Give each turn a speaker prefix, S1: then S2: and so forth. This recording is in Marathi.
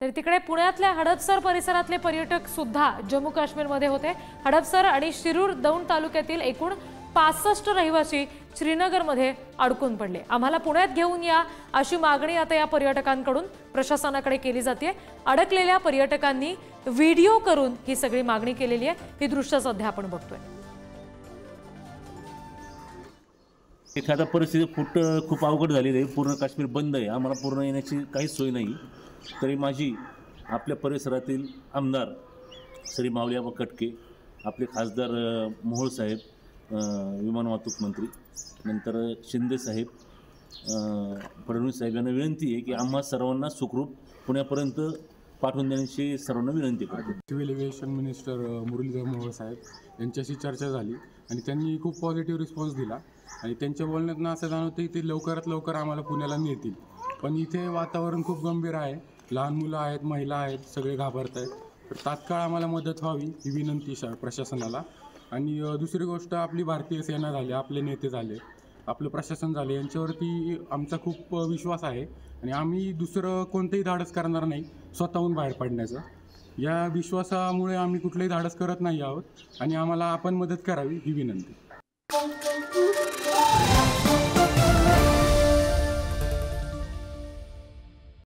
S1: तर तिकडे पुण्यातल्या हडपसर परिसरातले पर्यटक सुद्धा जम्मू काश्मीरमध्ये होते। हडपसर आणि शिरूर दौंड तालुक्यातील एकूण 65 रहिवासी श्रीनगरमध्ये अडकून पडले। आम्हाला पुण्यात घेऊन या अशी मागणी आता या पर्यटकांकडून प्रशासनाकडे केली जाते। अडकलेल्या पर्यटकांनी व्हिडिओ करून ही सगळी मागणी केलेली आहे। ही दृश्य सध्या आपण बघतोय।
S2: एखादा परिस्थिती खूप अवघड झालेली आहे। पूर्ण काश्मीर बंद आहे, आम्हाला पूर्ण येण्याची काहीच सोय नाही। तरी माझी आपल्या परिसरातील आमदार श्री माऊलीआबा कटके, आपले खासदार मोहोळ साहेब, विमान वाहतूक मंत्री, नंतर शिंदे साहेब, फडणवीस साहेब यांना विनंती आहे की आम्हा सर्वांना सुखरूप पुण्यापर्यंत पाठवून देण्याची सर्वांना विनंती करतो।
S3: Civil aviation minister Muralidhar Mohol साहेब यांच्याशी चर्चा झाली आणि त्यांनी खूप पॉझिटिव्ह रिस्पॉन्स दिला आणि त्यांच्या बोलण्यातून असं जाणवतं की ते लवकरात लवकर आम्हाला पुण्याला नेतील। पण इथे वातावरण खूप गंभीर आहे, लहान मुलं आहेत, महिला आहेत, सगळे घाबरत आहेत। तर तात्काळ आम्हाला मदत व्हावी ही विनंती प्रशासनाला। आणि दुसरी गोष्ट, आपली भारतीय सेना झाली, आपले नेते झाले, आपलं प्रशासन झाले, यांच्यावरती आमचा खूप विश्वास आहे आणि आम्ही दुसरं कोणतंही धाडस करणार नाही स्वतःहून बाहेर पडण्याचं। या विश्वासामुळे आम्ही कुठलंही धाडस करत नाही आहोत आणि आम्हाला आपण मदत करावी ही विनंती।